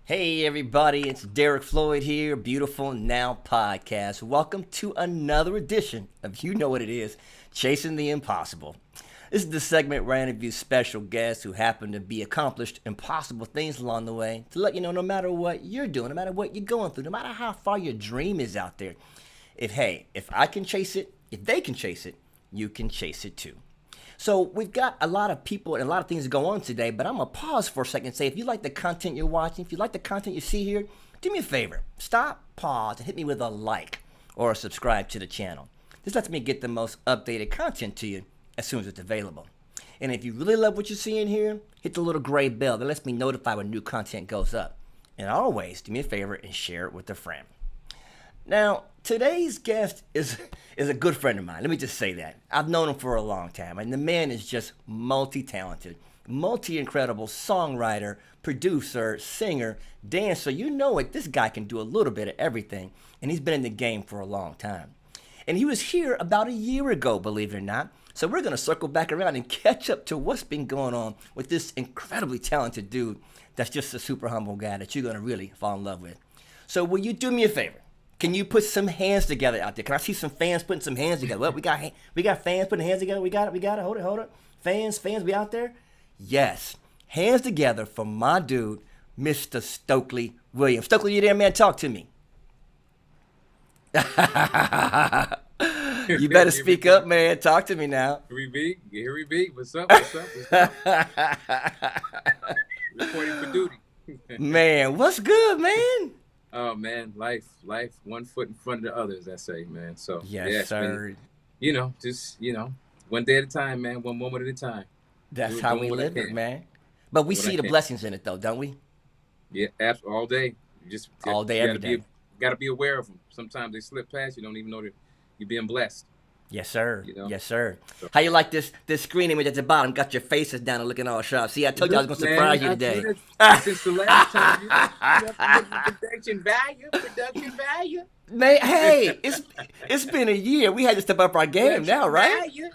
Hey everybody, it's Derek Floyd here, Beautiful Now Podcast. Welcome to another edition of You Know What It Is, Chasing the Impossible. This is the segment where I interview special guests who happen to be accomplished impossible things along the way to let you know no matter what you're doing, no matter what you're going through, no matter how far your dream is out there. If I can chase it, if they can chase it, you can chase it too. So we've got a lot of people and a lot of things to go on today, but I'm going to pause for a second and say, if you like the content you're watching, if you like the content you see here, do me a favor. Stop, pause, and hit me with a like or a subscribe to the channel. This lets me get the most updated content to you as soon as it's available. And if you really love what you're seeing here, hit the little gray bell that lets me notify when new content goes up. And always do me a favor and share it with a friend. Now, today's guest is a good friend of mine. Let me just say that. I've known him for a long time, and the man is just multi-talented, multi-incredible songwriter, producer, singer, dancer. You know it. This guy can do a little bit of everything, and he's been in the game for a long time. And he was here about a year ago, believe it or not. So we're going to circle back around and catch up to what's been going on with this incredibly talented dude that's just a super humble guy that you're going to really fall in love with. So will you do me a favor? Can you put some hands together out there? Can I see some fans putting some hands together? What, we got fans putting hands together? We got it. Hold it. Fans, we out there? Yes. Hands together for my dude, Mr. Stokley Williams. Stokely, you there, man? Talk to me. You better speak up, man. Talk to me now. Here we be. What's up? Reporting for duty. Man, what's good, man? Oh man, life, one foot in front of the other, as I say, man. So yes, sir. Just one day at a time, man. One moment at a time. That's how we live it, man. But we see the blessings in it, though, don't we? Yeah, all day. All day, every day. Got to be aware of them. Sometimes they slip past. You don't even know that you're being blessed. Yes, sir. Yes, sir. So, how you like this screen image at the bottom? Got your faces down and looking all sharp. See, I told you I was going to surprise you today. Since the last time, production value. Man, hey, it's been a year. We had to step up our game now, right? Value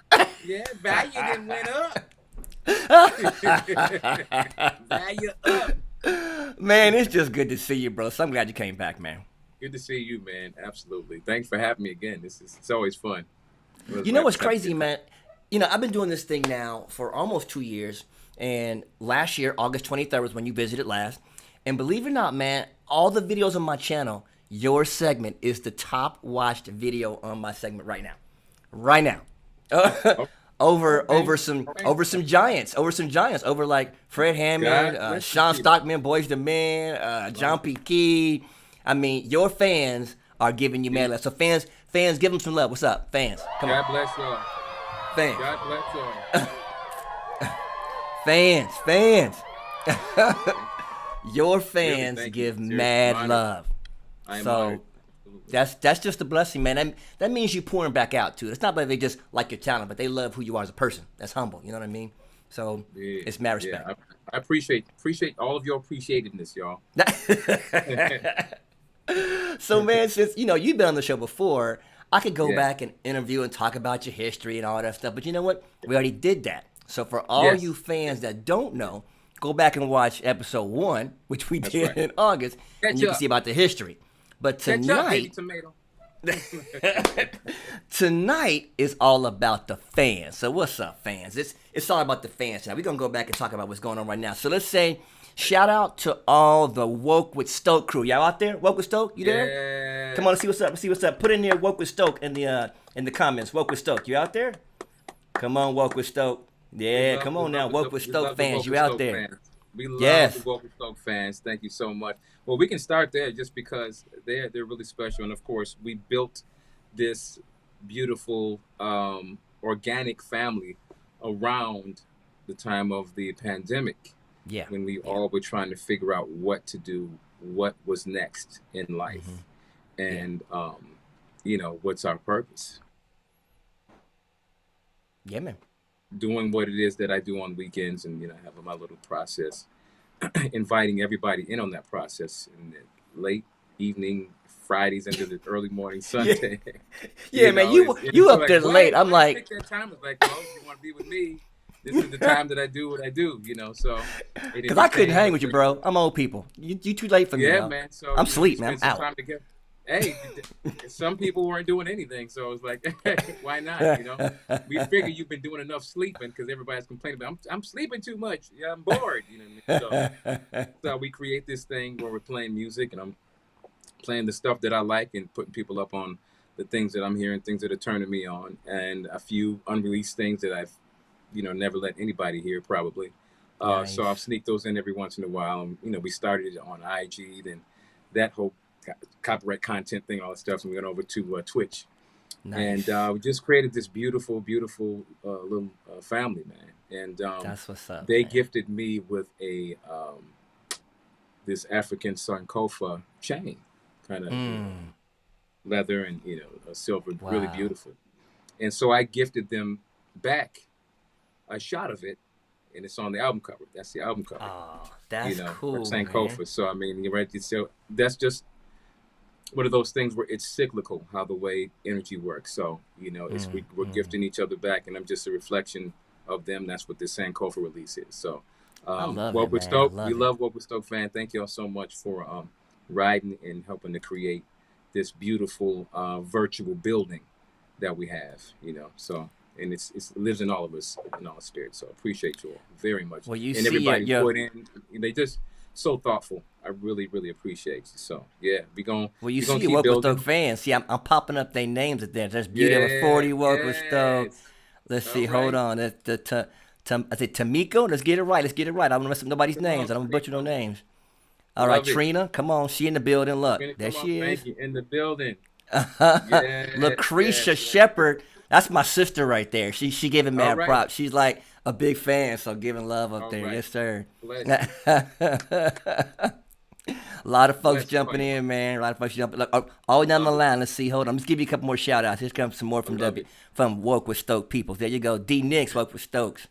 didn't went up. Value up. Man, it's just good to see you, bro. So I'm glad you came back, man. Good to see you, man. Absolutely. Thanks for having me again. It's always fun. You know what's crazy, man? I've been doing this thing now for almost 2 years. And last year, August 23rd was when you visited last. And believe it or not, man, all the videos on my channel, your segment is the top watched video on my segment right now. Right now. Over some giants. Over like Fred Hammond, Sean Stockman, Boys the Men, John P. Key. I mean, your fans are giving you mad love. So fans, give them some love. What's up, fans? Come on. God bless y'all. Fans. God fans. bless y'all. Your fans give mad love. So that's just a blessing, man. That means you're pouring back out too. It's not like they just like your talent, but they love who you are as a person. That's humble. You know what I mean? So it's mad respect. Yeah, I appreciate all of your appreciativeness, y'all. So, man, since you've been on the show before, I could go back and interview and talk about your history and all that stuff. But you know what? We already did that. So for all you fans that don't know, go back and watch episode 1, which we did in August, and you can see about the history. But tonight, tonight is all about the fans. So what's up, fans? It's all about the fans tonight. We're gonna go back and talk about what's going on right now. So let's say, shout out to all the Woke with Stoke crew. Y'all out there? Woke with Stoke? You there? Yeah. Come on, let's see what's up. Put in there Woke with Stoke in the comments. Woke with Stoke. You out there? Come on, Woke with Stoke. Yeah, come on now, Woke with Stoke fans. You out there? Fans. We love the Woke with Stoke fans. Thank you so much. Well, we can start there just because they're really special, and of course, we built this beautiful organic family around the time of the pandemic. Yeah. When we all were trying to figure out what to do, what was next in life, and what's our purpose. Yeah, man. Doing what it is that I do on weekends, and having my little process, inviting everybody in on that process in the late evening, Fridays into the early morning Sunday. Yeah, man, you up there late. I'm like, that time is like, oh, you want to be with me? this is the time that I do what I do, you know. So it Because I couldn't became hang with you, bro. I'm old people. You too late for me, yeah, now. man. So I'm you know, we sleep, man. spent I'm some out. time together. Hey, some people weren't doing anything, so I was like, why not? You know, we figure you've been doing enough sleeping because everybody's complaining about I'm sleeping too much. Yeah, I'm bored. You know what I mean? So we create this thing where we're playing music and I'm playing the stuff that I like and putting people up on the things that I'm hearing, things that are turning me on, and a few unreleased things that I've, never let anybody hear probably. So I'll Nice. sneak those in every once in a while. And, we started it on IG, then that whole copyright content thing, all that stuff, and we went over to Twitch. And Nice. we just created this beautiful, beautiful little family, man. And That's what's up, they man. gifted me with a this African Sankofa chain, kind of leather and silver, really Wow. beautiful. And so I gifted them back a shot of it, and it's on the album cover. That's the album cover, Oh, that's for cool, man. Sankofa. So I mean, you're right. So that's just one of those things where it's cyclical, how the way energy works. So it's we're gifting each other back, and I'm just a reflection of them. That's what this Sankofa release is. So, I love it, Woke with man. I Stoke, we love it. love Woke with Stoke fan. Thank y'all so much for riding and helping to create this beautiful virtual building that we have. So. And it lives in all of us, in all spirits. So I appreciate you all very much, Well, you and see everybody your put in. They just so thoughtful. I really, really appreciate you. So yeah, well, you we gonna see your keep Woke with Stoke building. fans. See, I'm popping up their names at there. There's Beauty with Yeah, 40 Woke with Stoke. yes. Let's All see. Hold right. on. I said Tamiko. Let's get it right. Let's get it right. I don't mess up nobody's Come on, names. I don't butcher no Nico. names. All right, Love it. Trina. Come on. She in the building. Look, Trina, there come on. she is. Thank you. In the building. Yes, Lucretia yes, yes. Shepherd. That's my sister right there. She giving All mad right. props. She's like a big fan, so giving love up All there. right. Yes, sir. Bless you. A lot of folks Bless you. Oh, jumping you in, man. A lot of folks jumping. Look, all down the love it. line. Let's see. Hold on. Let's give you a couple more shout outs. Here comes some more I from love it. from Woke with Stoke people. There you go. D Nix, Woke with Stokes.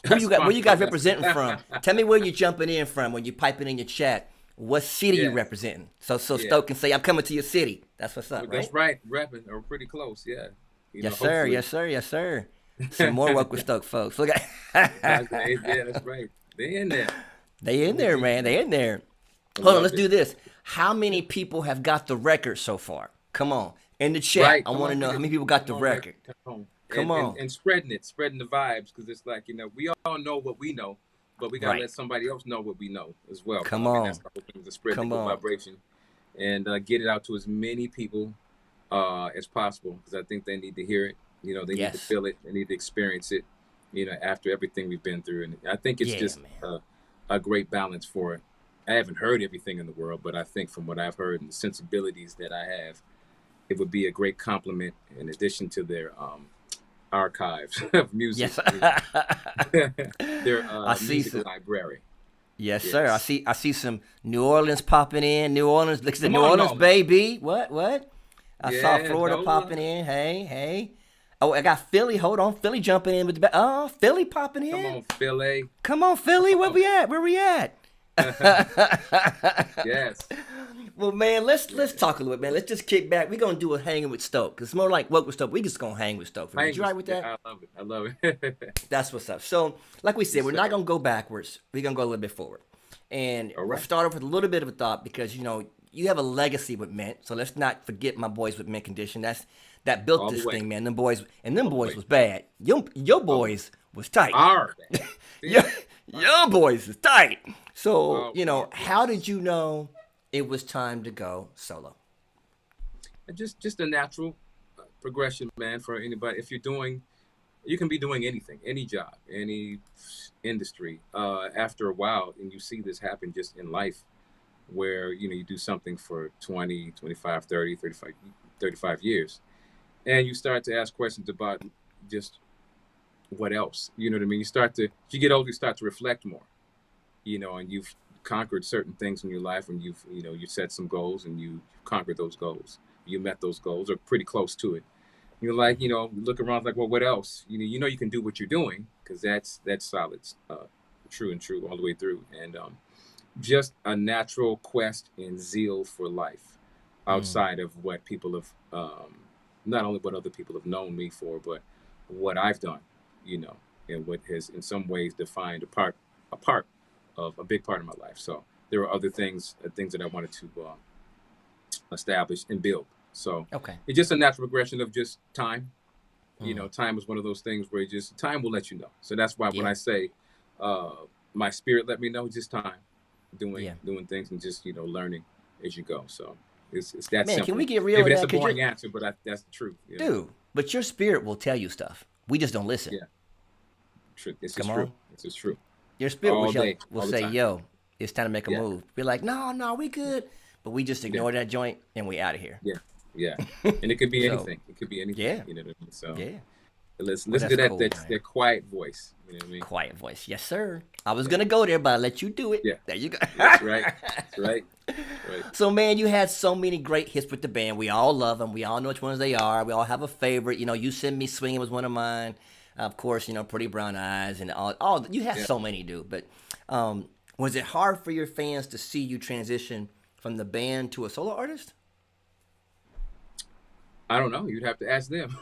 Where you Sponsor guys us. representing from? Tell me where you jumping in from when you piping in your chat. What city you Yes. representing? So Yeah. Stoke can say I'm coming to your city. That's what's up, Well, right? that's right. Repping or pretty close. Yeah. Yes, sir. Hopefully. Yes, sir. Yes, sir. Some more Woke with Stoke folks. Look at Yeah, that's right. They in there. they in there, man. They in there. I Hold on, love let's it. do this. How many people have got the record so far? Come on. In the chat, Right. I Come want to on know with how it. many people got Come the on, Rick. record. Come on. Come on. And spreading it, spreading the vibes, because it's like, we all know what we know, but we got to Right. let somebody else know what we know as well. Come I mean, that's on. the whole thing, to spread the Come good on. vibration and get it out to as many people as possible, because I think they need to hear it. They need to Yes. feel it. They need to experience it, after everything we've been through. And I think it's Yeah, just man. a great balance for it. I haven't heard everything in the world, but I think from what I've heard and the sensibilities that I have, it would be a great compliment in addition to their archives of music, Yes. their I see music some. library. Yes, sir. Yes. I see some New Orleans popping in. New Orleans, look at the Come New on, Orleans, Nolan. baby. What? I saw Yeah, Florida Nola. popping in. Hey. Oh, I got Philly. Hold on, Philly jumping in with the oh, Philly popping Come in. on, Philly. Come on, Philly. Where Come we at? Where we at? on. Yes. Well, man, let's Yeah. talk a little bit, man. Let's just kick back. We're gonna do a hanging with Stoke. 'Cause it's more like work with Stoke. We just gonna hang with Stoke for a minute. You right with Yeah, that? I love it. I love it. That's what's up. So, like we said, Yes, we're not sir. gonna go backwards. We're gonna go a little bit forward, and All we'll right. start off with a little bit of a thought because you have a legacy with Mint. So let's not forget my boys with Mint Condition. That built All the this way. thing, man. Them boys Way. was bad. Your All the way. boys was tight. Are they? Your, Still. your boys is tight. So how Yes. did you know it was time to go solo? Just a natural progression, man, for anybody. If you're doing, you can be doing anything, any job, any industry. After a while, and you see this happen just in life, where you do something for 20, 25, 30, 35, 35 years, and you start to ask questions about just what else. You know what I mean? As you get older, you start to reflect more. And you've conquered certain things in your life, and you set some goals, and you conquered those goals. You met those goals, or pretty close to it. You're like, look around, like, well, what else? You can do what you're doing, because that's solid, true and true all the way through, and just a natural quest and zeal for life, outside of what people have, not only what other people have known me for, but what I've done. You know, and what has in some ways defined a part of a big part of my life. So there are other things that I wanted to establish and build. So Okay. it's just a natural progression of just time. Mm. Time is one of those things where just time will let you know. So that's why when Yeah. I say uh, my spirit let me know, just time Yeah. doing things and just learning as you go. So it's that Man, can we simple. get real Maybe with that's that? a Cause boring answer, but that's the truth. dude, but your spirit will tell you stuff. We just don't listen. Yeah, true. This is Come true. on. This is true. Your spirit All day, will all the say, time. yo, it's time to make a Yeah, move. We're like, no, no, we good. But we just yeah, ignore that joint and we out of here. yeah, yeah. And it could be So, anything. It could be anything. yeah, You know what I mean? So yeah. let's Well, listen that's to that cool, that man. that quiet voice. You know what I mean? Quiet voice. Yes, sir. I was Yeah, going to go there, but I let you do it. yeah. There you go. That's right. That's right. That's right. So, man, you had so many great hits with the band. We all love them. We all know which ones they are. We all have a favorite. You Send Me Swinging was one of mine. Of course, Pretty Brown Eyes and all. You had Yeah. so many, dude. But was it hard for your fans to see you transition from the band to a solo artist? I don't know. You'd have to ask them.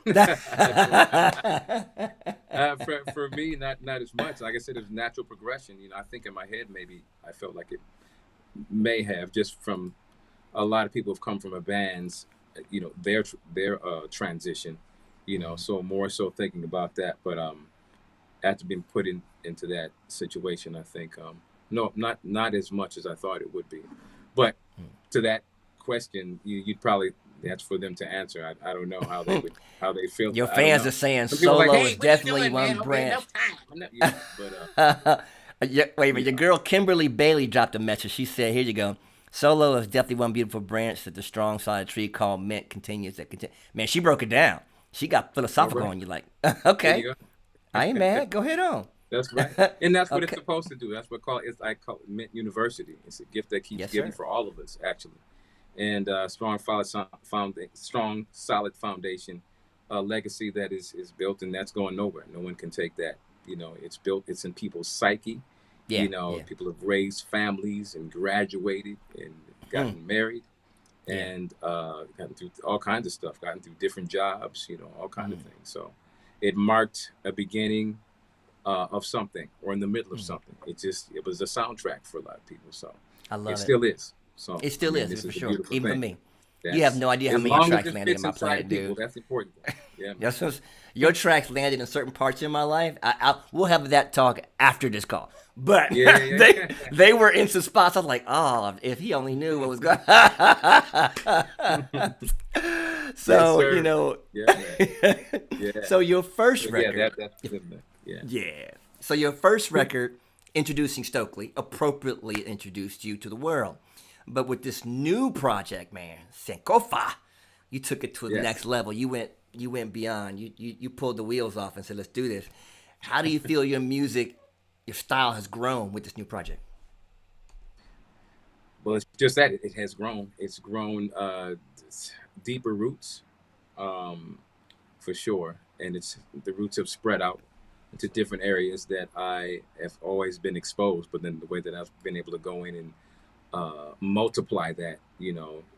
For me, not as much. Like I said, it was natural progression. I think in my head maybe I felt like it may have just from a lot of people have come from a band's, their transition. So more so thinking about that. But after being put into that situation, I think no, not as much as I thought it would be. But to that question, you'd probably that's for them to answer. I don't know how they feel. Your I don't fans are know. saying Some people are like, solo hey, is what you definitely doing, man? one Okay, branch. enough time. I'm not, but Yeah, wait a minute. you Your know, girl Kimberly Bailey dropped a message. She said, "Here you go. Solo is definitely one beautiful branch that the strong solid tree called mint continues to continue." Man, she broke it down. She got all philosophical right, on you. Like, there okay, you I ain't go. mad. Go ahead on. That's right, and that's what it's Okay. supposed to do. That's what I call it Mint University. It's a gift that keeps Yes, giving sir. for all of us, actually. And strong, solid foundation, legacy that is built, and that's going nowhere. No one can take that. It's built. It's in people's psyche. Yeah, yeah, People have raised families and graduated and mm, gotten married yeah, and gotten through all kinds of stuff. Gotten through different jobs. All kind of mm, things. So it marked a beginning of something or in the middle of mm. something. It was a soundtrack for a lot of people. So I it love it. still is. So It I still mean, is this for is a sure. beautiful Even for thing. me. You have That's no idea how as many long as tracks it landed in fits my inside planet, people. dude. That's the important thing. Yeah, man. Your tracks landed in certain parts of my life. We'll have that talk after this call. But Yeah, yeah, they yeah. they were in some spots. I was like, oh, if he only knew what was going. Yes, So sir. Yeah, man. Yeah. so your first So yeah, record, that's the yeah. yeah. So your first record, introducing Stokely, appropriately introduced you to the world. But with this new project, man, Sankofa, you took it to the Yes. next level. You went beyond. You pulled the wheels off and said, "Let's do this." How do you feel your music, your style has grown with this new project? Well, it's just that it has grown. It's grown deeper roots, um, for sure, and it's the roots have spread out into different areas that I have always been exposed. But then the way that I've been able to go in and multiply that,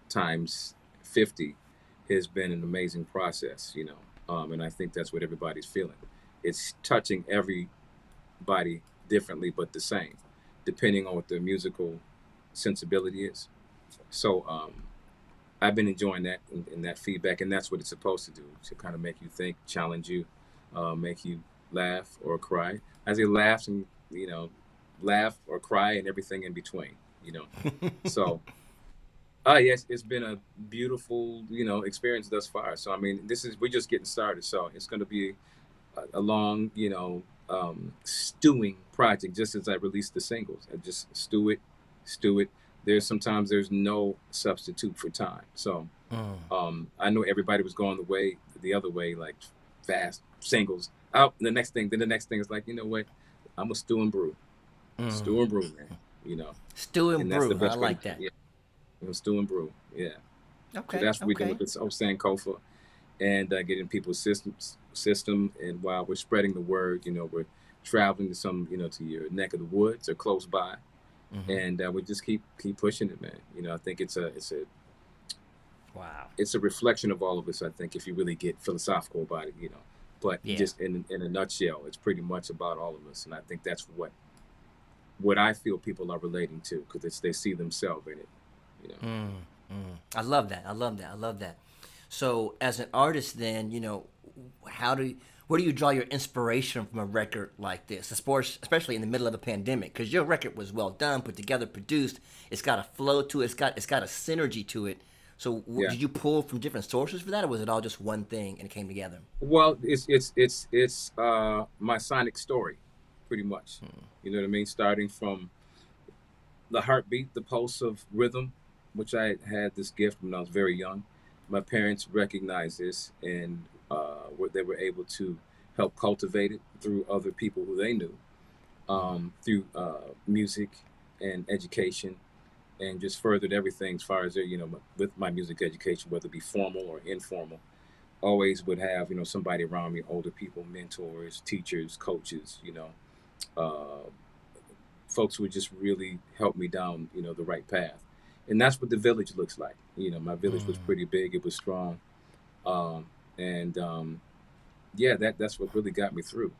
times 50 has been an amazing process. And I think that's what everybody's feeling. It's touching everybody differently, but the same, depending on what their musical sensibility is. So I've been enjoying that and that feedback, and that's what it's supposed to do to kind of make you think, challenge you, make you laugh or cry. I say laughs and laugh or cry and everything in between. You know, so yes, it's been a beautiful experience thus far. So I mean, we're just getting started. So it's going to be a long stewing project. Just as I released the singles, I just stew it. There's no substitute for time. So Mm, I know everybody was going the other way, like fast singles out. Then the next thing is like, you know what? I'm a mm. stew and brew, man. You know, Stew and and that's the brew. I best way to like do it. that. Yeah, stew and brew. Yeah. So Okay, that's what we're doing okay. with this whole Sankofa and getting people's system. And while we're spreading the word, we're traveling to to your neck of the woods or close by, Hmm. and we just keep pushing it, man. I think Wow. it's a reflection of all of us. I think if you really get philosophical about it, But Yeah. just in a nutshell, it's pretty much about all of us, and I think that's what I feel people are relating to, because they see themselves in it, you know. I love that. I love that. I love that. So, as an artist, then how do you, where do you draw your inspiration from a record like this, especially in the middle of a pandemic? Because your record was well done, put together, produced. It's got a flow to it. It's got a synergy to it. So, Yeah. did you pull from different sources for that, or was it all just one thing and it came together? Well, it's my sonic story, pretty much. You know what I mean? Starting from the heartbeat, the pulse of rhythm, which I had this gift when I was very young. My parents recognized this, and they were able to help cultivate it through other people who they knew, through music and education, and just furthered everything as far as with my music education, whether it be formal or informal. Always would have somebody around me, older people, mentors, teachers, coaches, uh, folks who would just really help me down the right path. And that's what the village looks like. My village was pretty big, it was strong. And Yeah, that's what really got me through.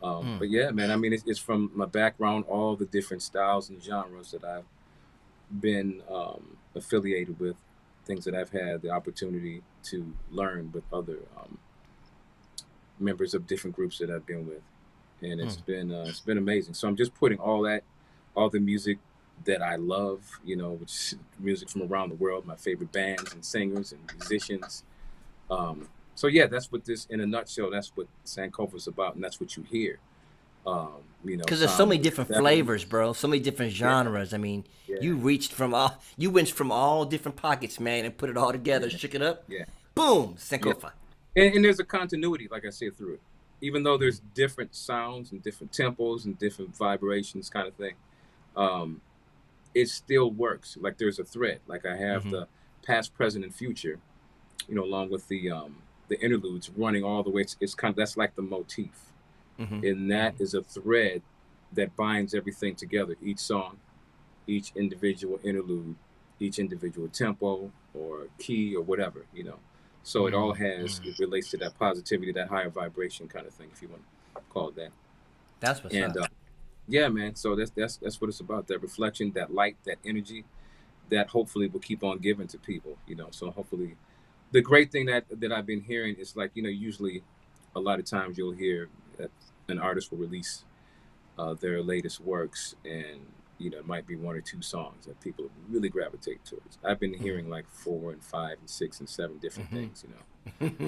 But yeah, man, I mean, it's from my background, all the different styles and genres that I've been affiliated with, things that I've had the opportunity to learn with other members of different groups that I've been with, and it's been amazing. So I'm just putting all the music that I love, which is music from around the world, my favorite bands and singers and musicians. So yeah, that's what this, in a nutshell, that's what Sankofa is about, and that's what you hear. Because there's so Sound many of the different 70s. flavors, bro. So many different Yeah, genres. I mean, yeah, you went from all different pockets, man, and put it all together, yeah, shook it up. yeah, Boom, yeah. Sankofa. And there's a continuity, like I said, through it. Even though there's different sounds and different tempos and different vibrations, kind of thing, um, it still works. Like there's a thread. Like I have the past, present, and future, along with the interludes running all the way. It's kind of, that's like the motif, and that is a thread that binds everything together. Each song, each individual interlude, each individual tempo or key or whatever. So it relates to that positivity, that higher vibration kind of thing, if you want to call it that. That's what's And up. Yeah, man. So that's what it's about. That reflection, that light, that energy, that hopefully will keep on giving to people. So hopefully, the great thing that I've been hearing is, like, usually a lot of times you'll hear that an artist will release their latest works, and it might be one or two songs that people really gravitate towards. I've been hearing like 4 and 5 and 6 and 7 different things,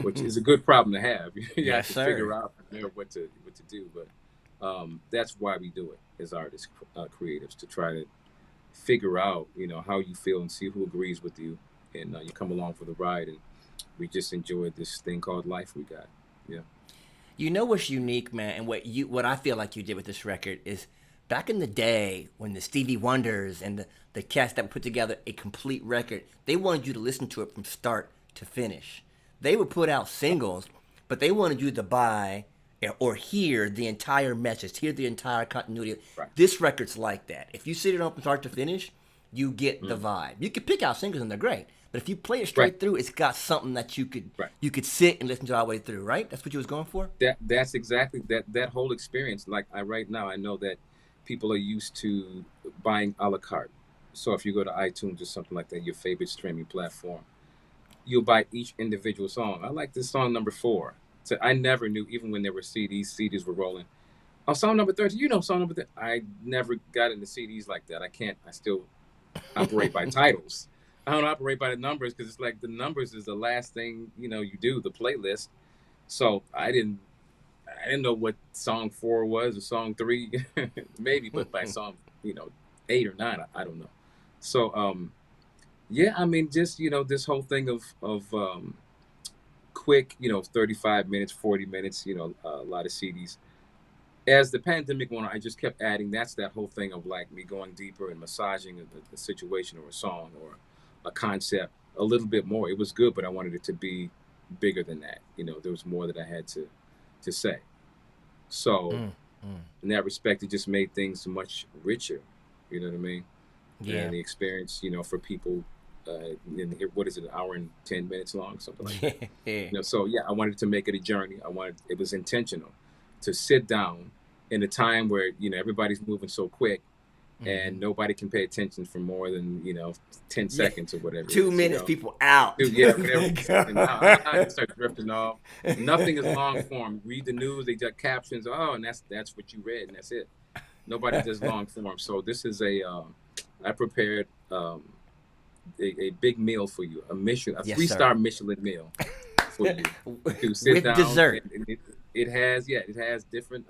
which is a good problem to have. You have Yes, to sir. figure out what to do, but that's why we do it as artists, creatives, to try to figure out how you feel and see who agrees with you, and you come along for the ride, and we just enjoy this thing called life we got. Yeah. You know what's unique, man, and what I feel like you did with this record is back in the day when the Stevie Wonders and the cast that put together a complete record, they wanted you to listen to it from start to finish. They would put out singles, but they wanted you to buy or hear the entire message, hear the entire continuity. Right. This record's like that. If you sit it on from start to finish, you get the Mm. vibe. You can pick out singles and they're great, but if you play it Right. straight through, it's got something that Right. you could sit and listen to all the way through. Right? That's what you was going for. That's exactly that whole experience. Like, right now, I know that people are used to buying a la carte. So if you go to iTunes or something like that, your favorite streaming platform, you'll buy each individual song. I like this song number 4. So I never knew, even when there were CDs were rolling. Oh, song number 30. Song number 30. I never got into CDs like that. I can't. I still operate by titles. I don't operate by the numbers, because it's like the numbers is the last thing you do, the playlist. So I didn't know what song 4 was, or song 3, maybe, but by song 8 or 9, I don't know. So yeah, I mean, just this whole thing of quick, 35 minutes, 40 minutes, a lot of CDs. As the pandemic went on, I just kept adding. That's that whole thing of, like, me going deeper and massaging the situation or a song or a concept a little bit more. It was good, but I wanted it to be bigger than that. There was more that I had to say. So in that respect, it just made things much richer. You know what I mean? Yeah. And the experience, for people, and here, what is it, an hour and 10 minutes long, something like that. Yeah. So yeah, I wanted to make it a journey. It was intentional to sit down in a time where, everybody's moving so quick and nobody can pay attention for more than, 10 seconds or whatever. 2 minutes, people out. Yeah, whatever. And I start drifting off. Nothing is long form. Read the news, they got captions. Oh, and that's what you read, and that's it. Nobody does long form. So this is I prepared a big meal for you, a 3-star Michelin meal for you to sit with down. Dessert. It has different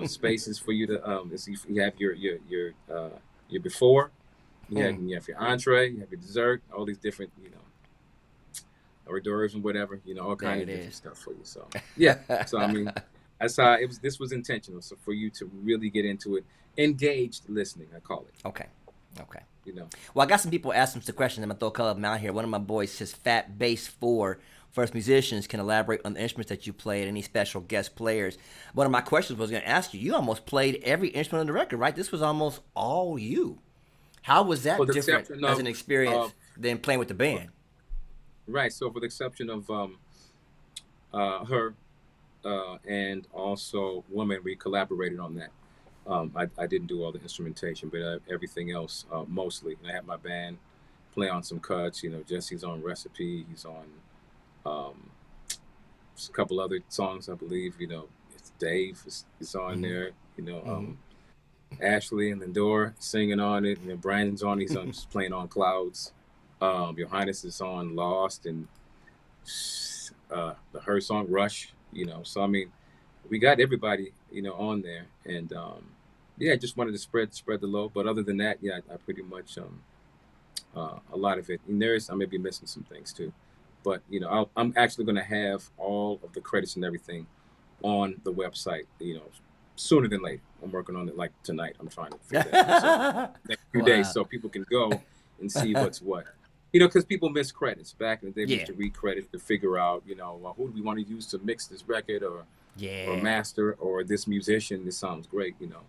spaces for you to you have your before, you have your entree, you have your dessert, all these different hors d'oeuvres and whatever, all kinds of different stuff for you. So yeah, so I mean, that's how it was. This was intentional, so for you to really get into it, engaged listening, I call it. Okay. Well, I got some people asking some questions. I'm gonna throw a couple of them out here. One of my boys says, "Fat Bass 4 for us musicians can elaborate on the instruments that you played. Any special guest players?" One of my questions was gonna ask you. You almost played every instrument on the record, right? This was almost all you. How was that different as an experience than playing with the band? Right. So, for the exception of her and also Woman, we collaborated on that. I didn't do all the instrumentation, but everything else mostly. And I had my band play on some cuts. Jesse's on Recipe. He's on a couple other songs, I believe. It's Dave is on there. Ashley and Lindor singing on it. And then Brandon's on. He's just playing on Clouds. Johannes is on Lost and her song Rush. So I mean, we got everybody on there, and I just wanted to spread the load. But other than that, I pretty much a lot of it. And I may be missing some things too, but I'm actually going to have all of the credits and everything on the website. Sooner than later. I'm working on it like tonight. I'm trying to figure that out. So, next few days, so people can go and see what's what. Because people miss credits. Back in the day, we used to read credits to figure out, well, who do we want to use to mix this record or master, or this musician. This sounds great, Now,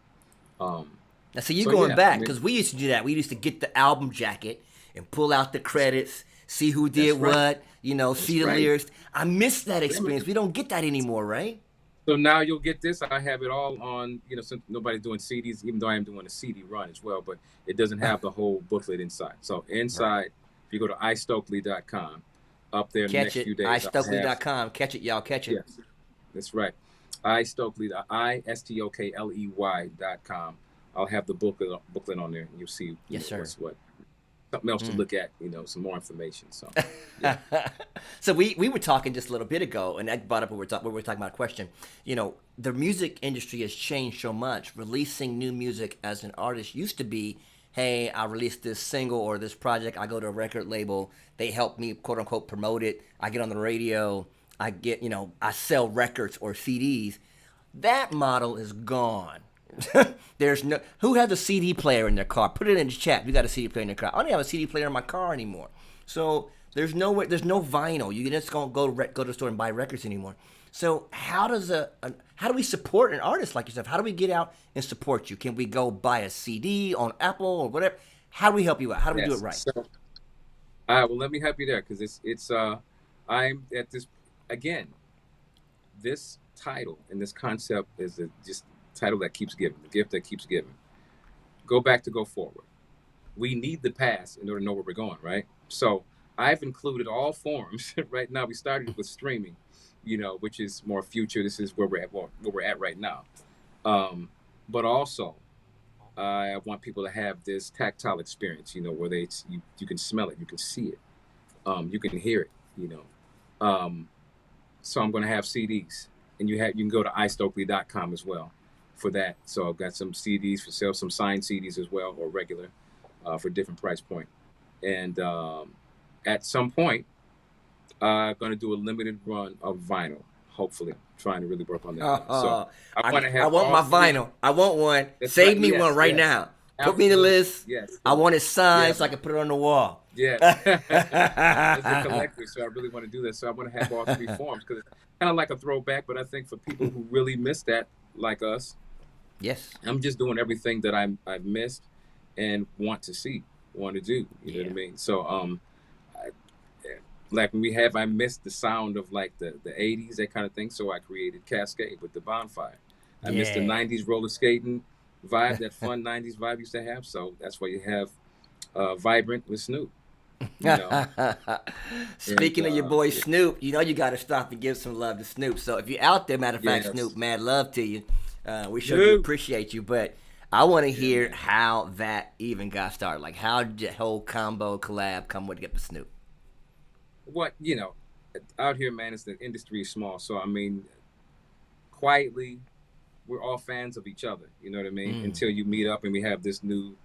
so you're going back, because we used to do that. We used to get the album jacket and pull out the credits, see who did what, see the lyrics. I miss that experience. We don't get that anymore, right? So now you'll get this. I have it all on, since nobody's doing CDs, even though I am doing a CD run as well, but it doesn't have the whole booklet inside. So inside, if you go to istokely.com, up there in the next few days. istokely.com. Catch it, y'all. Catch it. Yes, that's right. istokely, istokly.com. I'll have the booklet on there, and you'll see what's what. Something else to look at, some more information. So, yeah. So we were talking just a little bit ago, and I brought up what we were talking about a question. The music industry has changed so much. Releasing new music as an artist used to be, hey, I released this single or this project. I go to a record label. They help me, quote unquote, promote it. I get on the radio. I get, I sell records or CDs. That model is gone. There's no who has a CD player in their car. Put it in the chat. You got a CD player in your car. I don't have a CD player in my car anymore. So there's no vinyl. You just don't go to the store and buy records anymore. So how do we support an artist like yourself? How do we get out and support you? Can we go buy a CD on Apple or whatever? How do we help you out? How do we do it right? So, well, let me help you there, because I'm at this again. This title and this concept is just title that keeps giving, the gift that keeps giving. Go back to go forward. We need the past in order to know where we're going, right? So I've included all forms. Right now, we started with streaming, which is more future. This is where we're at right now. But also, I want people to have this tactile experience, where you can smell it, you can see it, you can hear it, So I'm going to have CDs, and you can go to istokely.com as well for that. So I've got some CDs for sale, some signed CDs as well, or regular, for different price point. And at some point, I'm going to do a limited run of vinyl. Hopefully, trying to really work on that. So I want my vinyl. I want one. Save me one right now. Put me in the list. Yes. I want it signed so I can put it on the wall. Yeah. As a collector, so I really want to do this. So I want to have all three forms, because it's kind of like a throwback. But I think for people who really miss that, like us, yes, I'm just doing everything that I've missed and want to see. want to do. You know Yeah. what I mean? So I, like I missed the sound of like the 80s, that kind of thing. So I created Cascade with the bonfire. I missed the Yeah. 90s roller skating vibe, that fun 90s vibe used to have. So that's why you have Vibrant with Snoop, you know. And Speaking of your boy yeah, Snoop, you know you got to stop and give some love to Snoop. So if you're out there, matter of fact, Snoop, yes, mad love to you. We sure do Snoop. appreciate you. But I want to Yeah, hear man. how that even got started. Like, how did the whole combo collab come together with Snoop? What out here, man, is the industry is small. So I mean, quietly, we're all fans of each other. You know what I mean? Mm, Until you meet up and we have this new,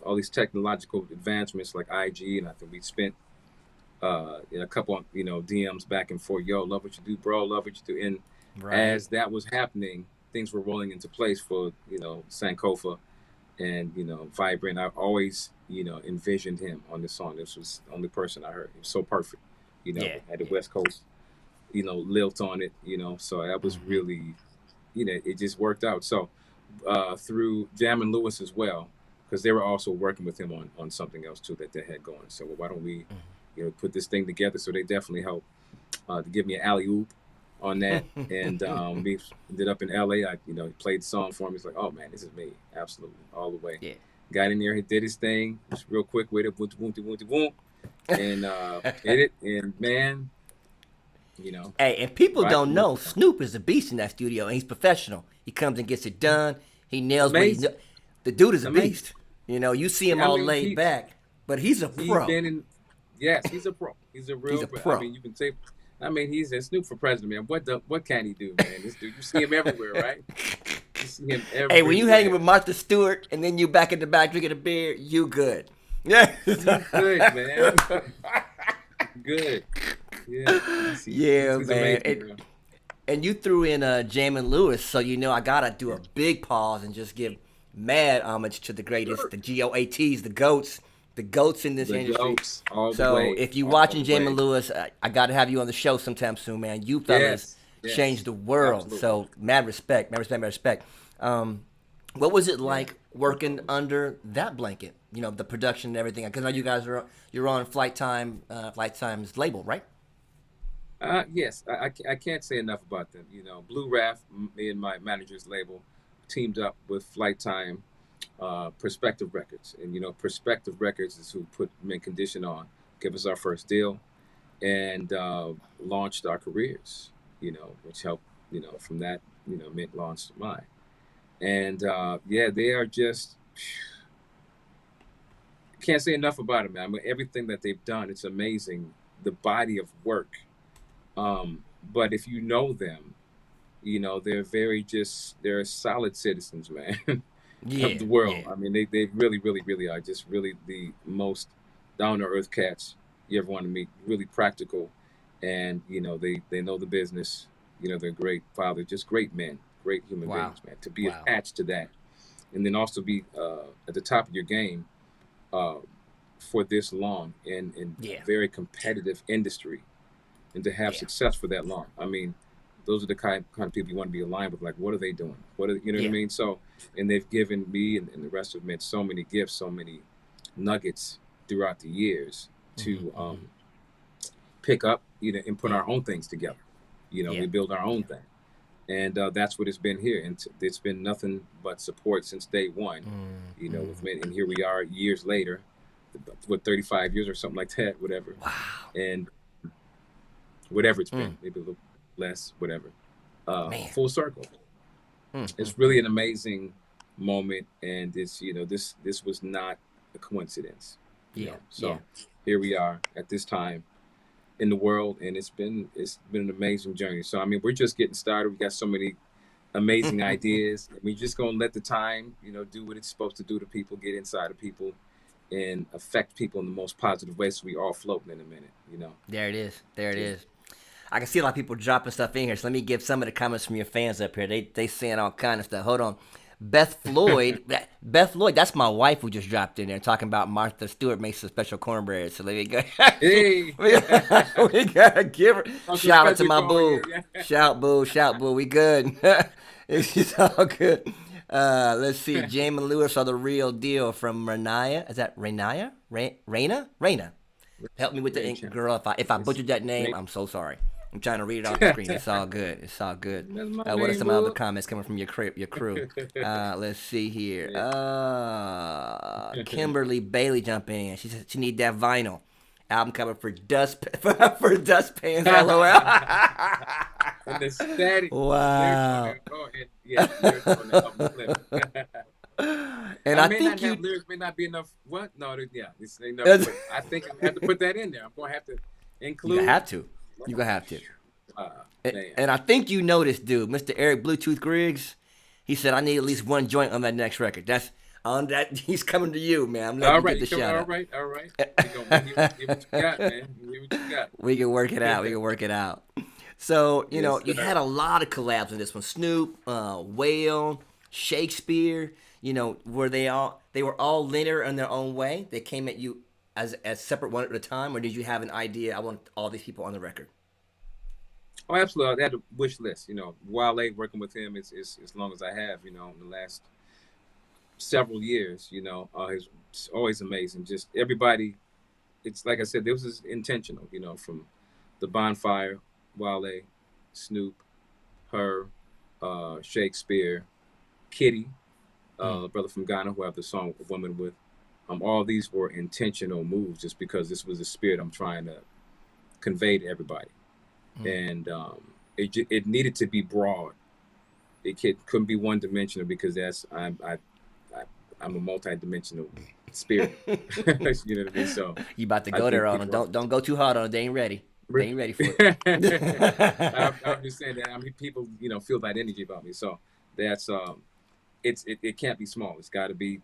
all these technological advancements like IG, and I think we spent a couple of DMs back and forth. Yo, love what you do, bro. Love what you do. And right. as that was happening, things were rolling into place for Sankofa and Vibrant. I always envisioned him on this song. This was the only person I heard. He was so perfect. Yeah. Had the Yeah. West Coast lilt on it. So that was Mm-hmm. really it just worked out. So through Jam and Lewis as well, because they were also working with him on something else too that they had going. So well, why don't we put this thing together? So they definitely helped to give me an alley oop on that. And we ended up in LA. He played the song for me. He's like, oh man, this is me. Absolutely. All the way. Yeah. Got in there, he did his thing, just real quick with it, boom, boom, boom, boom, and hit it. And man, you know, Hey, and people right, don't know Snoop is a beast in that studio, and he's professional. He comes and gets it done. He nails what he. amazing, The dude is a amazing. beast. You know, you see him I all mean, laid back, but he's a he's pro. been in. Yes, he's a pro. He's a He's real a pro. I pro. mean, you can say. I mean, he's a Snoop for president, man. What can he do, man? This dude, you see him everywhere, right? You see him Hey, when you hanging everywhere. with Martha Stewart and then you back in the back drinking a beer, you good. Yeah. You good, man. Good. Yeah, Yeah, he's man. amazing, bro. And you threw in Jamin Lewis, so you know I gotta do a big pause and just give mad homage to the greatest, Sure. the GOATs, the goats in this The industry. goats all the So way, if you all watching the Jamin way. Lewis, I gotta have you on the show sometime soon, man. You fellas Yes, changed yes, the world. absolutely. So mad respect, mad respect, mad respect. What was it Yeah, like no working problem. under that blanket? You know, the production and everything. Because I know you guys you're on Flight Time's label, right? Yes, I can't say enough about them. Blue Raft, me and my manager's label, teamed up with Flight Time, Perspective Records, and Perspective Records is who put Mint Condition on, give us our first deal, and launched our careers. Which helped. From that, Mint launched mine, and yeah, they are just can't say enough about it, man. I mean, everything that they've done, it's amazing. The body of work. But if you know them, they're they're solid citizens, man, of Yeah, the world. yeah. I mean, they really, really, really are just really the most down to earth cats you ever want to meet. Really practical, and they know the business. They're great fathers, just great men, great human Wow, beings, man. To be wow. attached to that, and then also be at the top of your game uh, for this long in Yeah, very competitive industry and to have yeah, success for that long. I mean, those are the kind of people you want to be aligned with. Like, what are they doing? You know what I yeah. mean? So, and they've given me and the rest of them so many gifts, so many nuggets throughout the years Hmm, to hmm. pick up, and put Yeah, our own things together. yeah, We build our own yeah. thing, and that's what it's been here. And it's been nothing but support since day one. Mm, With mm. me, and here we are years later, what 35 years or something like that, whatever, Wow, and whatever it's been, mm, maybe a little less, whatever. man. Full circle. Mm, mm, It's really mm. an amazing moment, and it's this was not a coincidence. Yeah, yeah. So here we are at this time in the world, and it's been an amazing journey. So I mean, we're just getting started. We got so many amazing ideas. We're just gonna let the time, do what it's supposed to do to people, get inside of people, and affect people in the most positive way. So we all floating in a minute. There it is. There it Yeah. is. I can see a lot of people dropping stuff in here. So let me give some of the comments from your fans up here. They saying all kind of stuff. Hold on. Beth Floyd, that's my wife who just dropped in there talking about Martha Stewart makes a special cornbread. So let me go. Hey. We gotta give her Uncle shout out to Frederick my calling boo. you. Yeah. Shout boo, shout boo. We good. It's just all good. Let's see. Jamie Lewis are the real deal from Renaya. Is that Renaya? Raina? Raina. Help me with the ink, girl. If I butchered that name, I'm so sorry. I'm trying to read it off the screen. It's all good. It's all good. That's my What are name, some other boo. comments coming from your crew? Let's see here. Yeah. Kimberly Bailey jumping in. She said she need that vinyl album cover for for dustpans. LOL. And the static Wow. lyrics on there. Oh, and, yeah, lyrics on the album flip. And I I may think not you. have lyrics, may not be enough. What? No, yeah, this ain't enough. But I think I have to put that in there. I'm gonna have to include. You gonna have to. You gonna have to. Man. And I think you know this dude, Mr. Eric Bluetooth Griggs. He said I need at least one joint on that next record. That's on that. He's coming to you, man. I'm letting All you right, get the shout out. all right. You gonna give what you got, man. Give what you got. We can work it out. We can work it out. So you know, Yes, you sir. had a lot of collabs in this one. Snoop, Whale, Shakespeare. You know, they were all linear in their own way. They came at you as separate one at a time, or did you have an idea? I want all these people on the record. Oh, absolutely. I had a wish list. You know, Wale, working with him is as long as I have. You know, in the last several years. You know, it's always amazing. Just everybody. It's like I said, this is intentional. You know, from the Bonfire, Wale, Snoop, her, Shakespeare, Kitty, brother from Ghana who I have the song "Woman" with. All these were intentional moves, just because this was the spirit I'm trying to convey to everybody, and it needed to be broad. Couldn't be one dimensional, because I'm a multi-dimensional spirit. You know what I mean? So You about to I go think there on them. people Don't go too hard on them. They ain't ready. They ain't ready for I'm it. just saying that. I mean, people, feel that energy about me. So that's it can't be small. It's got to be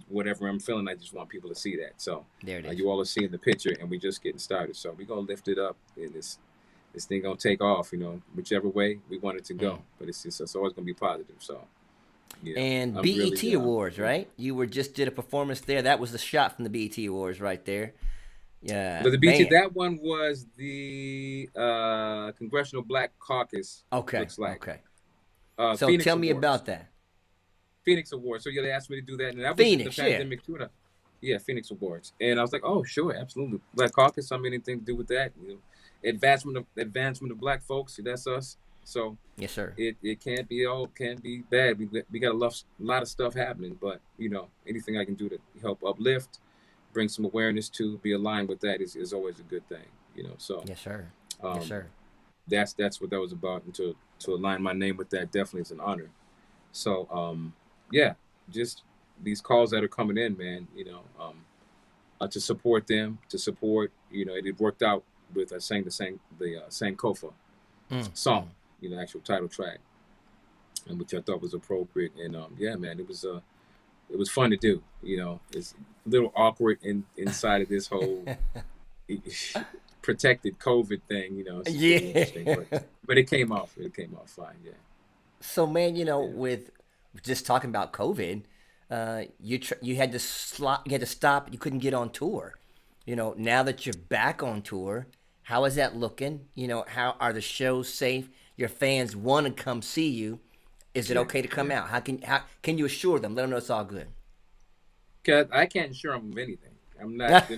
whatever I'm feeling. I just want people to see that. So There it is. you all are seeing the picture, and we're just getting started. So we're gonna lift it up, and this thing gonna take off. Whichever way we want it to go. But it's always gonna be positive. So And I'm BET really, Awards, right? You just did a performance there. That was the shot from the BET Awards right there. Yeah, But the BT, man. that one was the Congressional Black Caucus. Okay, Looks like okay. So Phoenix tell me Awards. about that. Phoenix Awards. So they asked me to do that, and that was in the Phoenix, yeah. pandemic too. Yeah, Phoenix Awards, and I was like, oh, sure, absolutely. Black Caucus. I mean, anything to do with that? Advancement of Black folks. That's us. So Yes, sir. it can't be bad. We got a lot of stuff happening, but anything I can do to help uplift, bring some awareness to, be aligned with that is always a good thing. So Yes, sir. Yes, um, sir. that's what that was about, and to align my name with that definitely is an honor. So yeah, just these calls that are coming in, man. To support them, to support. It worked out with I sang the Sankofa song, actual title track, and which I thought was appropriate. And yeah, man, it was fun to do. It's a little awkward inside of this whole protected COVID thing. It's just really interesting, Yeah. but it came off. It came off fine. Yeah. So, man, Yeah. with just talking about COVID, you had to you had to stop. You couldn't get on tour. Now that you're back on tour, how is that looking? How are the shows safe? Your fans want to come see you. Is it Yeah. okay to come Yeah. out? How can you assure them? Let them know it's all good. Cause I can't assure them of anything. I'm not,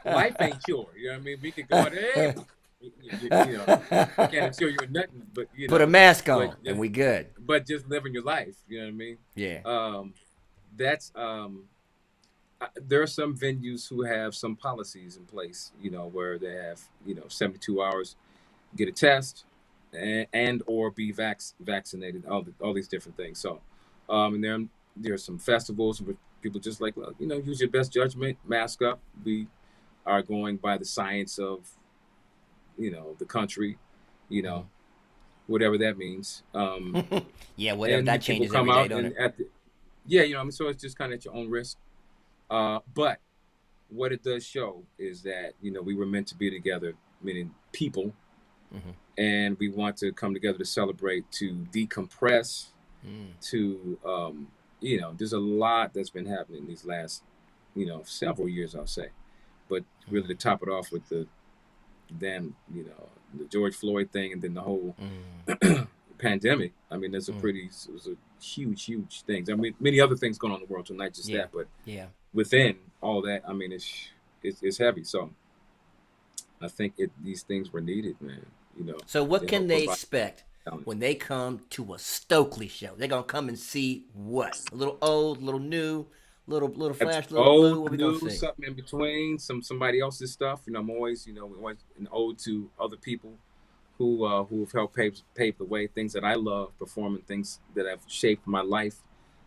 life ain't sure. You know what I mean? We could go out there, hey, I can't assure you of nothing, but Put a mask but on and just, we good. but just living your life. You know what I mean? Yeah. That's there are some venues who have some policies in place. Where they have 72 hours, get a test, and or be vaccinated. All these different things. So, and there are some festivals where people just like, well, use your best judgment, mask up. We are going by the science of the country, you know, whatever that means. Yeah, whatever And that people changes come every day, out don't and it? yeah, I mean, so it's just kind of at your own risk. But what it does show is that we were meant to be together, meaning people, Hmm. and we want to come together to celebrate, to decompress, Mm. to there's a lot that's been happening these last several years, I'll say. But really to top it off with the then the George Floyd thing, and then the whole Mm. pandemic, I mean, there's it was a huge thing. I mean, many other things going on in the world, so not just that, but within all that, I mean, it's heavy. So I think these things were needed, man. You know. So what can they expect when they come to a Stokley show? They're gonna come and see what? A little old, a little new, little flash, little blue. What we gonna see? Something in between, somebody else's stuff. You know, I'm always, always an ode to other people who have helped pave the way. Things that I love, performing things that have shaped my life,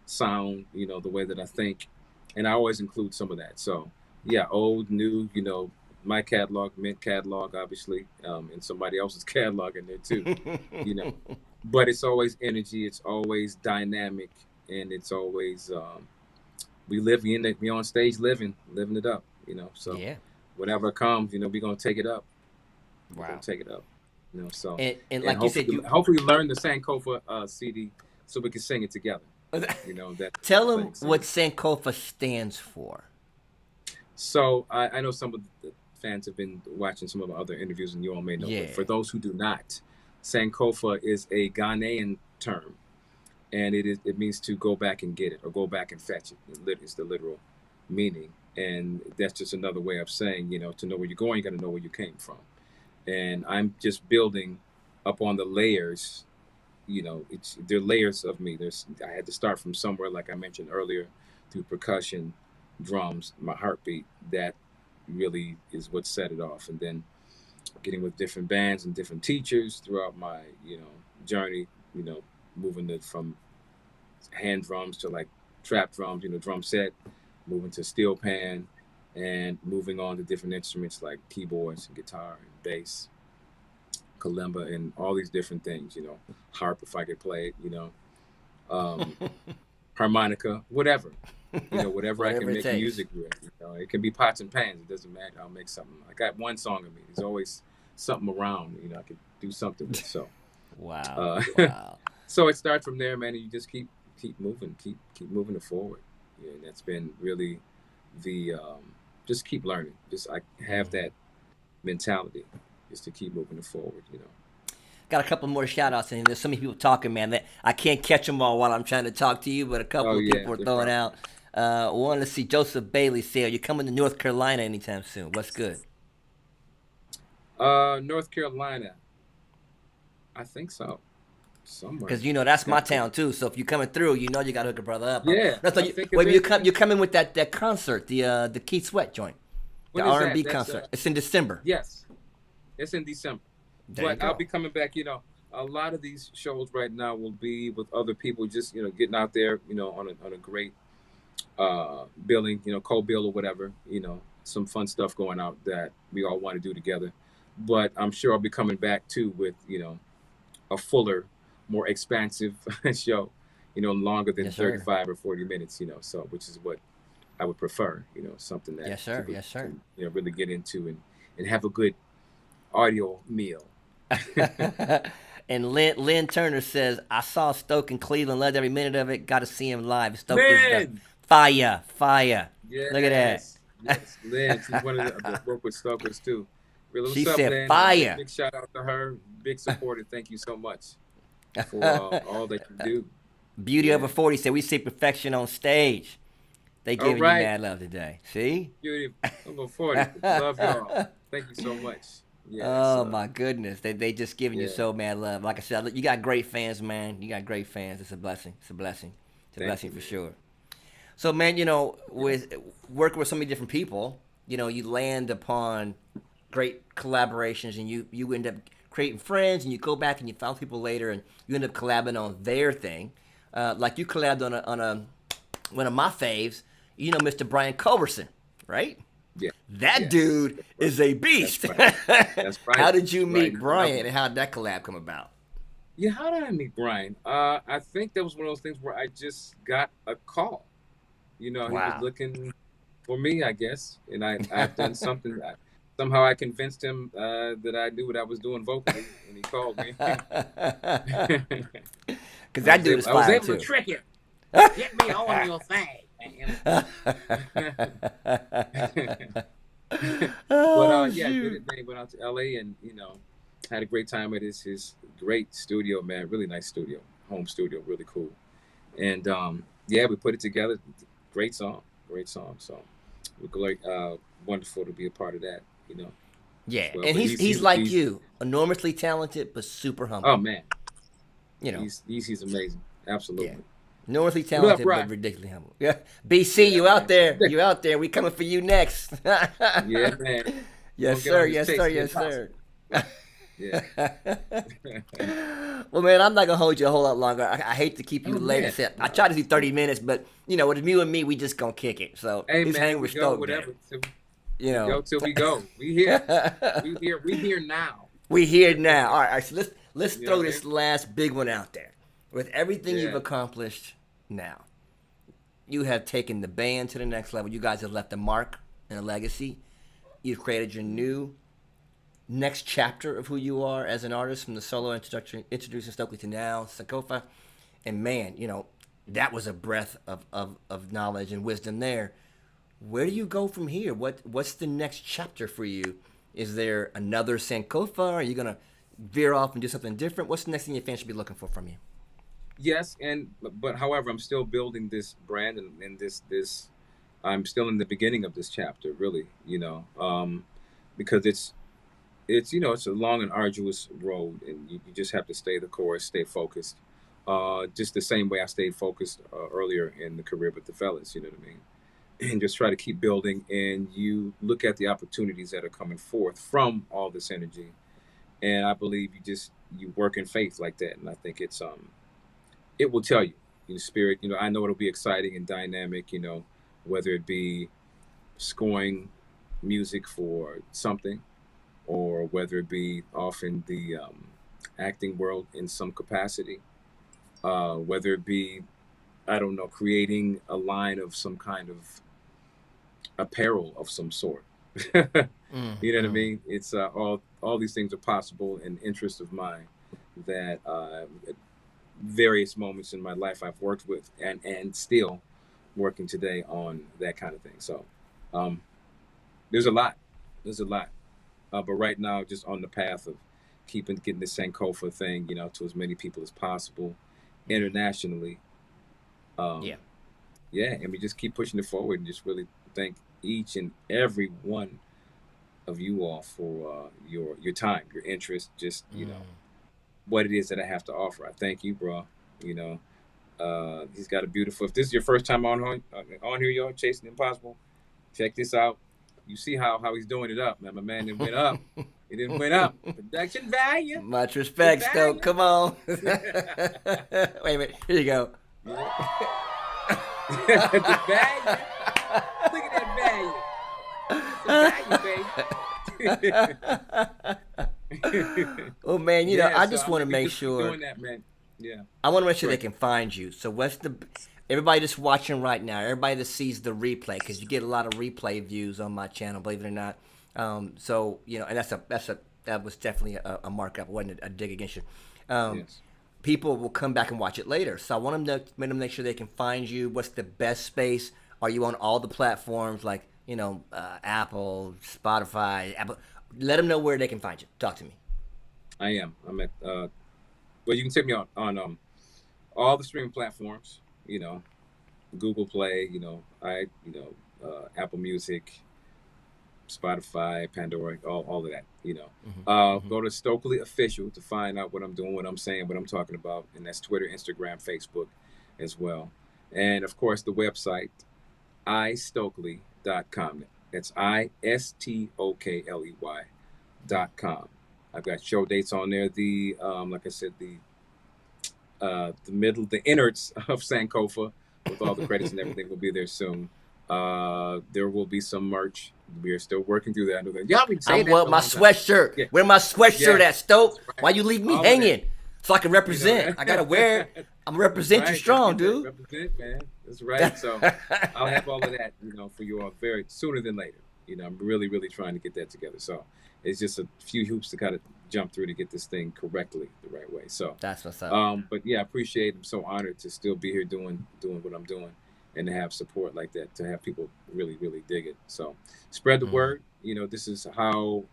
sound. You know, the way that I think, and I always include some of that. So yeah, old, new. You know, my catalog, mint catalog, obviously, and somebody else's catalog in there too. You know, but it's always energy. It's always dynamic, and it's always we on stage living it up. You know, so whatever comes, we're gonna take it up. We're gonna take it up. You know, so and like you said, hopefully learn the Sankofa CD so we can sing it together. You know that. Tell them what Sankofa stands for. So I know some of the fans have been watching some of the other interviews, and you all may know. But for those who do not, Sankofa is a Ghanaian term, and it means to go back and get it or go back and fetch it. It's the literal meaning, and that's just another way of saying, to know where you're going, you got to know where you came from. And I'm just building up on the layers. There are layers of me. I had to start from somewhere, like I mentioned earlier, through percussion, drums, my heartbeat. That really is what set it off. And then getting with different bands and different teachers throughout my, journey, moving from hand drums to like trap drums, drum set, moving to steel pan, and moving on to different instruments like keyboards and guitar and bass, kalimba, and all these different things, harp if I could play it, harmonica, whatever, whatever I can make music with. It can be pots and pans. It doesn't matter. I'll make something. I got one song of me. There's always something around, I could do something with. So, wow. So it starts from there, man. And you just keep moving, keep moving it forward. Yeah, and that's been really the just keep learning. Just I have that mentality, just to keep moving it forward. Got a couple more shout outs, and there's so many people talking, man, that I can't catch them all while I'm trying to talk to you, but a couple of people are throwing out. Want to see Joseph Bailey say, are you coming to North Carolina anytime soon? What's good? North Carolina, I think so. Somewhere. Because that's my town too. So if you're coming through, you got to hook a brother up. Yeah. You're coming with that concert, the Keith Sweat joint, the R&B concert. It's in December. Yes, it's in December. But I'll be coming back. A lot of these shows right now will be with other people, just getting out there, on a great billing, co-bill or whatever. Some fun stuff going out that we all want to do together. But I'm sure I'll be coming back too with a fuller, more expansive show, longer than 35 or 40 minutes, so which is what I would prefer, something that yes sir can, really get into and have a good audio meal. And Lynn Turner says, I saw Stoke in Cleveland, loved every minute of it, got to see him live. Stoke is fire. Yes. Look at that. Yes, Lynn, she's one of the work with Stokers too. Really, she what's said up, Lynn? fire. Big shout out to her, big supporter. Thank you so much for all that you do. Beauty over 40 said, we see perfection on stage. They giving you mad love today. See? Beauty over 40. Love y'all. Thank you so much. Yeah, my goodness. They just giving you so mad love. Like I said, you got great fans, man. You got great fans. It's a blessing. It's a blessing. It's a blessing for sure. So, man, with working with so many different people, you land upon great collaborations, and you end up creating friends, and you go back and you found people later, and you end up collabing on their thing. Like you collabed on one of my faves, Mr. Brian Culberson, right? Yeah. That dude is a beast. That's right. How did you meet Brian, and how did that collab come about? Yeah, how did I meet Brian? I think that was one of those things where I just got a call. He was looking for me, I guess, and I've done something. Somehow I convinced him that I knew what I was doing vocally, and he called me. Because that dude is fire, I was able to trick him. Get me on your thing, man. But did a thing, went out to LA, and Had a great time at his great studio, man. Really nice studio, home studio, really cool. And yeah, we put it together. Great song, great song. So we're great, wonderful to be a part of that, as Yeah, well. and But he's like you, enormously talented but super oh humble. man, You know, he's amazing. yeah, Absolutely. enormously What up, talented but Rod? ridiculously humble. Yeah, BC, Yeah, you out man. there? You out there? We coming for you next. Yeah, man. We're Yes, gonna get sir. on this Yes, Chase sir. the Yes, Impossible. sir. Yeah. Well, man, I'm not gonna hold you a whole lot longer. I hate to keep you Oh late. I man. said I No, try to do it's cool. 30 minutes, but with you and me, we just gonna kick it. So Hey he's hanging man, we with go Stoke there. whatever. You We know, go till we go. We here. We here. We here now. we here now. All right. So let's You know throw what I this mean? last big one out there. With everything you've Yeah. accomplished now, you have taken the band to the next level. You guys have left a mark and a legacy. You've created your new next chapter of who you are as an artist, from the solo introduction, introducing Stokely to now Sankofa. And man, that was a breath of knowledge and wisdom there. Where do you go from here? What's the next chapter for you? Is there another Sankofa? Are you gonna veer off and do something different? What's the next thing your fans should be looking for you? Yes, but however, I'm still building this brand, and this I'm still in the beginning of this chapter, really. Because it's a long and arduous road, and you just have to stay the course, stay focused. Just the same way I stayed focused earlier in the career with the fellas. You know what I mean? And just try to keep building, and you look at the opportunities that are coming forth from all this energy, and I believe you work in faith like that, and I think it will tell you, spirit. I know it'll be exciting and dynamic. Whether it be scoring music for something, or whether it be off in the acting world in some capacity, whether it be, I don't know, creating a line of some kind of apparel of some sort. You know what I Mm. mean? It's all these things are possible, and interests of mine that at various moments in my life I've worked with, and still working today on that kind of thing. So um, there's a lot, there's a lot, but right now just on the path of getting this Sankofa thing, to as many people as possible internationally. Yeah. Um, yeah, and we just keep pushing it forward, and just really thank each and every one of you all for your time, your interest, just Mm. what it is that I have to offer. I thank you, bro. You know, he's got a beautiful. If this is your first time on here, y'all chasing the impossible, check this out. You see how he's doing it up, man. My man didn't went up. It didn't went up. Production value, Much the respect, Stoke. value. Come on. Wait a minute. Here you go. Yeah. The value. Look at that value. Look at some value, baby. Oh man, Yeah, I so just want to we make just keep sure. doing that, man. Yeah, I want to make sure they great. can find you. So what's the everybody that's watching right now, everybody that sees the replay, because you get a lot of replay views on my channel, believe it or not. So and that was definitely a markup. It wasn't a dig against you. Um, Yes. People will come back and watch it later. So I want them to make sure they can find you. What's the best space? Are you on all the platforms like Apple, Spotify, Apple? Let them know where they can find you. Talk to me. I am. I'm at. Well, you can take me on all the streaming platforms. Google Play. Apple Music, Spotify, Pandora, all of that. Hmm. Go to Stokely Official to find out what I'm doing, what I'm saying, what I'm talking about, and that's Twitter, Instagram, Facebook, as well, and of course the website istokely.com. That's ISTOKLEY.com. I've got show dates on there. The like I said, the innards of Sankofa with all the credits and everything will be there soon. There will be some merch. We are still working through that. Y'all been saying I'm that well, for a my long time. sweatshirt. Yeah, Where my sweatshirt at, yes, Stoke? that's Why right. you leave me All of that. hanging? So I can represent. I gotta wear it. I'm gonna That's represent you right. Gotta strong, get that dude. represent, man. That's right. So I'll have all of that, for you all very sooner than later. I'm really, really trying to get that together. So it's just a few hoops to kind of jump through to get this thing correctly the right way. So, That's what's up. but yeah, I appreciate. I'm so honored to still be here doing what I'm doing, and to have support like that, to have people really, really dig it. So spread the Mm. word. This is how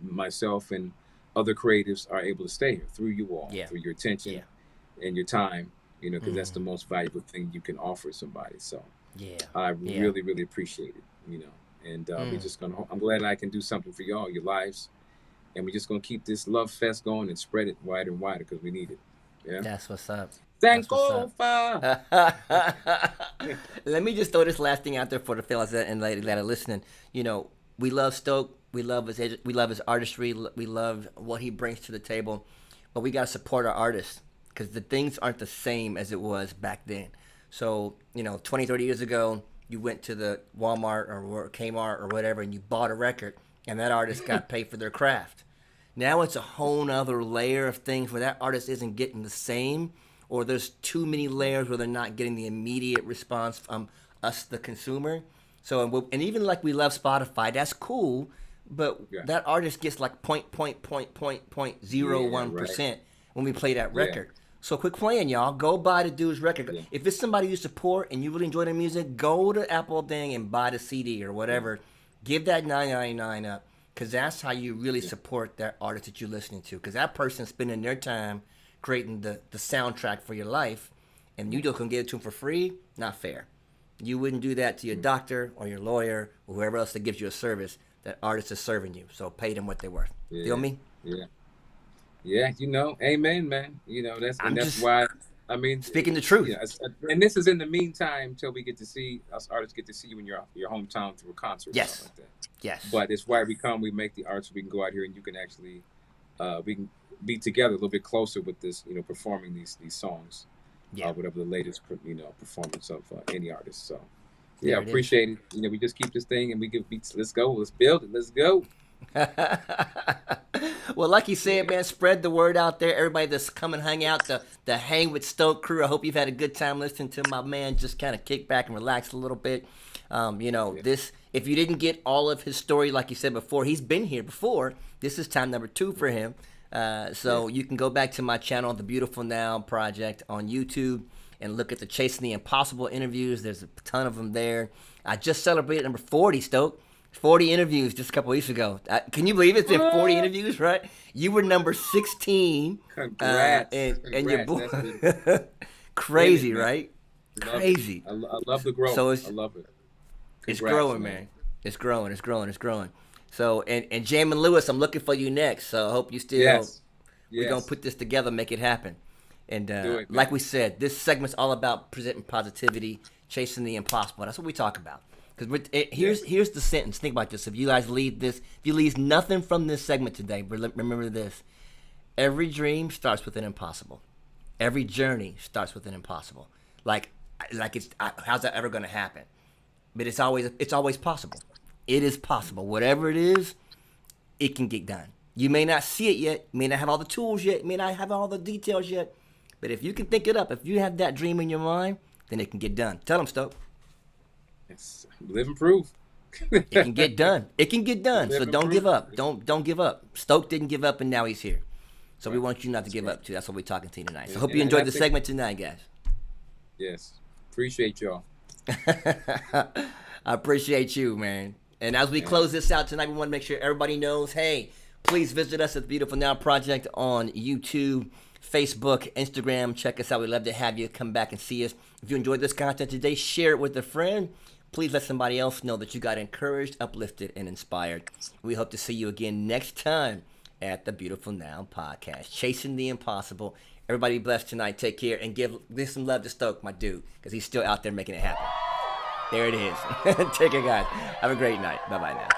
myself and other creatives are able to stay here through you all, Yeah. through your attention Yeah. and your time, you know, because that's the most valuable thing you can offer somebody. So Yeah. I Yeah. really, really appreciate it, you know, and we're just going to, I'm glad I can do something for y'all, your lives. And we're just going to keep this love fest going and spread it wider and wider because we need it. Yeah. That's what's up. That's what's up. Sankofa. Let me just throw this last thing out there for the fellas and ladies that are listening. You know, we love Stoke. We love his artistry. We love what he brings to the table. But we got to support our artists because the things aren't the same as it was back then. So, you know, 20, 30 years ago, you went to the Walmart or Kmart or whatever and you bought a record and that artist got paid for their craft. Now it's a whole nother layer of things where that artist isn't getting the same, or there's too many layers where they're not getting the immediate response from us, the consumer. So, and even like we love Spotify, that's cool, but that artist gets like 0.01% when we play that record. So quit playing, y'all. Go buy the dude's record. Yeah. If it's somebody you support and you really enjoy their music, go to Apple thing and buy the CD or whatever. Give that $9.99 up. Because that's how you really support that artist that you're listening to. Because that person's spending their time creating the soundtrack for your life, and you just can get it to them for free. Not fair. You wouldn't do that to your doctor or your lawyer or whoever else that gives you a service. That artist is serving you, so pay them what they're worth. Feel me? Yeah. Yeah, you know, amen, man. You know, that's why. I mean, speaking the truth. Yeah, and this is in the meantime till we get to see us artists get to see you in your hometown through a concert. Yes. Or something like that. Yes. But it's why we make the art so we can go out here and you can actually, we can be together a little bit closer with this, you know, performing these songs. Yeah. Whatever the latest, you know, performance of any artist. So, yeah, appreciate it. You know, we just keep this thing and we give beats. Let's go. Let's build it. Let's go. Well, like you said, man, spread the word out there. Everybody that's come and hang out, the Hang with Stoke crew. I hope you've had a good time listening to my man just kind of kick back and relax a little bit. You know, this, if you didn't get all of his story, like you said before, he's been here before. This is time number 2 for him. So you can go back to my channel, The Beautiful Now Project on YouTube, and look at the Chasing the Impossible interviews. There's a ton of them there. I just celebrated number 40, Stoke. 40 interviews just a couple weeks ago. Can you believe it's been 40 interviews, right? You were number 16. Congrats. And your boy. Crazy, right? Crazy. I love the growth. So I love it. Congrats, it's growing, man. It's growing. So, and Jamin Lewis, I'm looking for you next. So I hope you still, we're going to put this together, make it happen. And like we said, this segment's all about presenting positivity, chasing the impossible. That's what we talk about. Because here's the sentence. Think about this. If you guys leave this, if you leave nothing from this segment today, remember this. Every dream starts with an impossible. Every journey starts with an impossible. Like it's how's that ever going to happen? But it's always possible. It is possible. Whatever it is, it can get done. You may not see it yet. You may not have all the tools yet. You may not have all the details yet. But if you can think it up, if you have that dream in your mind, then it can get done. Tell them, Stoke. It's living proof. It can get done. It can get done. So don't give up. Don't give up. Stoke didn't give up, and now he's here. So we want you not to give up too. That's what we're talking to you tonight. So hope you enjoyed the segment tonight, guys. Yes, appreciate y'all. I appreciate you, man. And as we close this out tonight, we want to make sure everybody knows, hey, please visit us at the Beautiful Now Project on YouTube, Facebook, Instagram. Check us out. We'd love to have you come back and see us. If you enjoyed this content today, share it with a friend. Please let somebody else know that you got encouraged, uplifted, and inspired. We hope to see you again next time at the Beautiful Now Podcast, Chasing the Impossible. Everybody be blessed tonight. Take care and give some love to Stoke, my dude, because he's still out there making it happen. There it is. Take care, guys. Have a great night. Bye-bye now.